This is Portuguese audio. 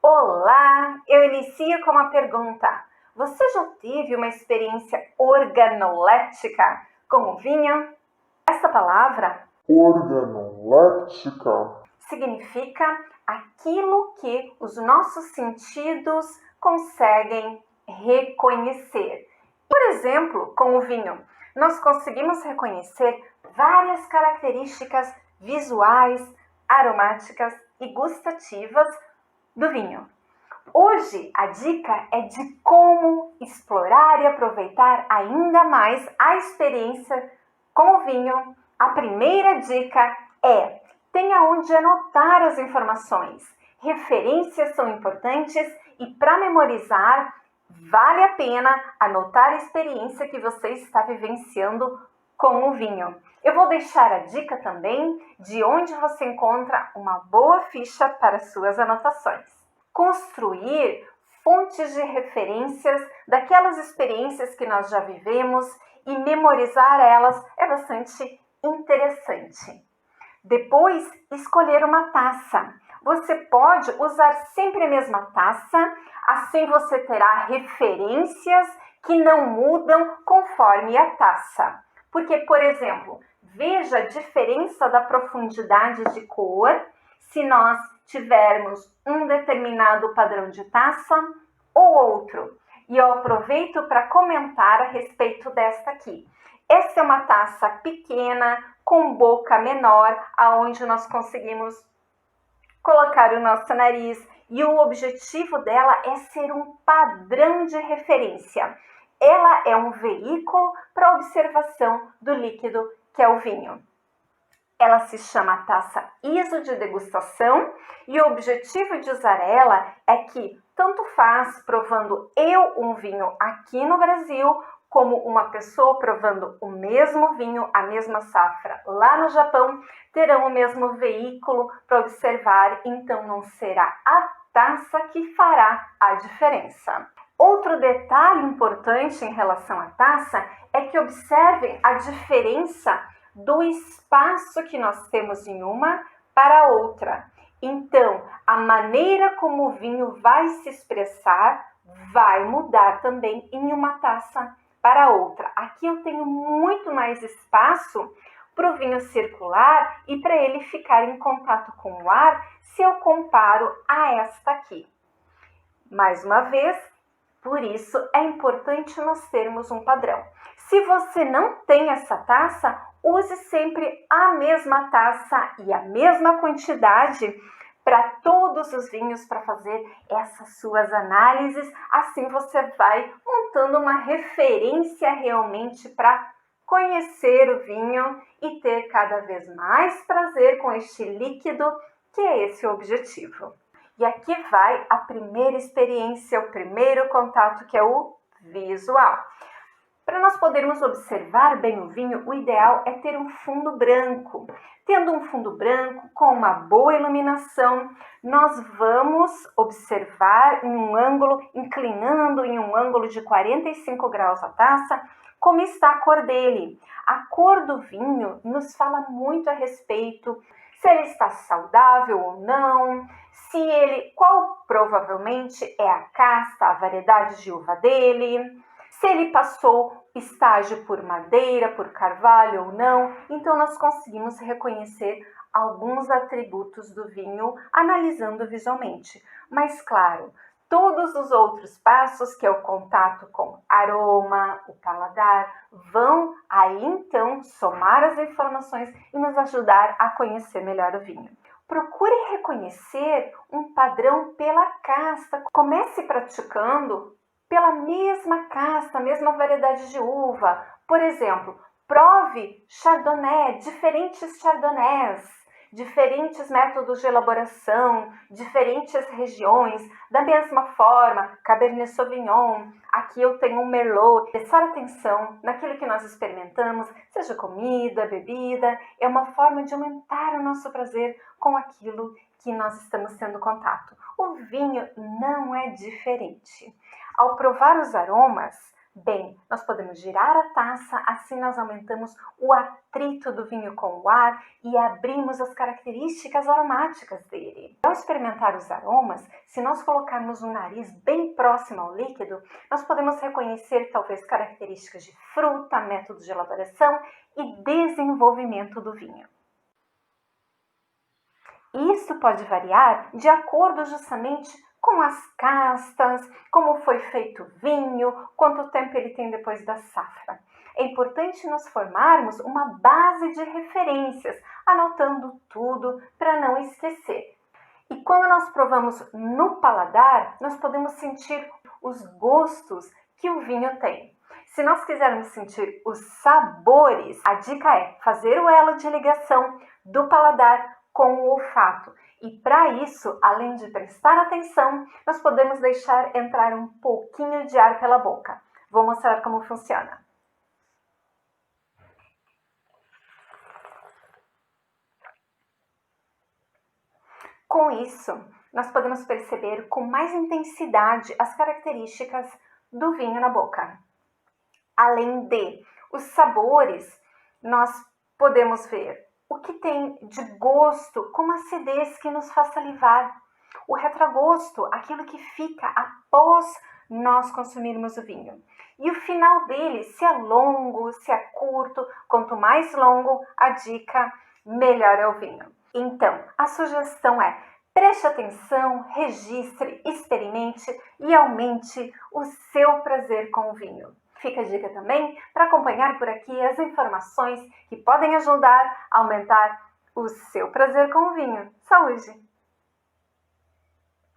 Olá! Eu inicio com uma pergunta. Você já teve uma experiência organolética com o vinho? Essa palavra Organolética. significa aquilo que os nossos sentidos conseguem reconhecer. Por exemplo, com o vinho, nós conseguimos reconhecer várias características visuais, aromáticas e gustativas do vinho. Hoje a dica é de como explorar e aproveitar ainda mais a experiência com o vinho. A primeira dica é: tenha onde anotar as informações. Referências são importantes e para memorizar vale a pena anotar a experiência que você está vivenciando com o vinho. Eu vou deixar a dica também de onde você encontra uma boa ficha para suas anotações. Construir fontes de referências daquelas experiências que nós já vivemos e memorizar elas é bastante interessante. Depois, escolher uma taça. Você pode usar sempre a mesma taça, assim você terá referências que não mudam conforme a taça. Porque, por exemplo, veja a diferença da profundidade de cor se nós tivermos um determinado padrão de taça ou outro. E eu aproveito para comentar a respeito desta aqui. Essa é uma taça pequena, com boca menor, aonde nós conseguimos colocar o nosso nariz. E o objetivo dela é ser um padrão de referência. Ela é um veículo para observação do líquido que é o vinho. Ela se chama taça ISO de degustação e o objetivo de usar ela é que tanto faz provando eu um vinho aqui no Brasil, como uma pessoa provando o mesmo vinho, a mesma safra lá no Japão, terão o mesmo veículo para observar, então não será a taça que fará a diferença. Outro detalhe importante em relação à taça é que observem a diferença do espaço que nós temos em uma para outra. Então, a maneira como o vinho vai se expressar vai mudar também em uma taça para outra. Aqui eu tenho muito mais espaço para o vinho circular e para ele ficar em contato com o ar se eu comparo a esta aqui. Mais uma vez, por isso é importante nós termos um padrão. Se você não tem essa taça, use sempre a mesma taça e a mesma quantidade para todos os vinhos para fazer essas suas análises. Assim você vai montando uma referência realmente para conhecer o vinho e ter cada vez mais prazer com este líquido, que é esse o objetivo. E aqui vai a primeira experiência, o primeiro contato, que é o visual. Para nós podermos observar bem o vinho, o ideal é ter um fundo branco. Tendo um fundo branco com uma boa iluminação, nós vamos observar em um ângulo, inclinando em um ângulo de 45 graus a taça, como está a cor dele. A cor do vinho nos fala muito a respeito se ele está saudável ou não, qual provavelmente é a casta, a variedade de uva dele, se ele passou estágio por madeira, por carvalho ou não. Então nós conseguimos reconhecer alguns atributos do vinho analisando visualmente. Mas claro, todos os outros passos, que é o contato com aroma, o paladar, vão aí então somar as informações e nos ajudar a conhecer melhor o vinho. Procure reconhecer um padrão pela casta. Comece praticando pela mesma casta, mesma variedade de uva. Por exemplo, prove Chardonnay, diferentes Chardonnays, diferentes métodos de elaboração, diferentes regiões. Da mesma forma, Cabernet Sauvignon, aqui eu tenho um Merlot. Prestar atenção naquilo que nós experimentamos, seja comida, bebida, é uma forma de aumentar o nosso prazer com aquilo que nós estamos tendo contato. O vinho não é diferente. Ao provar os aromas, Bem, nós podemos girar a taça, assim nós aumentamos o atrito do vinho com o ar e abrimos as características aromáticas dele. Ao experimentar os aromas, se nós colocarmos o nariz bem próximo ao líquido, nós podemos reconhecer talvez características de fruta, método de elaboração e desenvolvimento do vinho. Isso pode variar de acordo justamente com as castas, como foi feito o vinho, quanto tempo ele tem depois da safra. É importante nós formarmos uma base de referências, anotando tudo para não esquecer. E quando nós provamos no paladar, nós podemos sentir os gostos que o vinho tem. Se nós quisermos sentir os sabores, a dica é fazer o elo de ligação do paladar com o olfato. E para isso, além de prestar atenção, nós podemos deixar entrar um pouquinho de ar pela boca. Vou mostrar como funciona. Com isso, nós podemos perceber com mais intensidade as características do vinho na boca. Além de os sabores, nós podemos ver o que tem de gosto, como acidez que nos faz salivar. O retrogosto, aquilo que fica após nós consumirmos o vinho. E o final dele, se é longo, se é curto, quanto mais longo, a dica, melhor é o vinho. Então, a sugestão é: preste atenção, registre, experimente e aumente o seu prazer com o vinho. Fica a dica também para acompanhar por aqui as informações que podem ajudar a aumentar o seu prazer com o vinho. Saúde!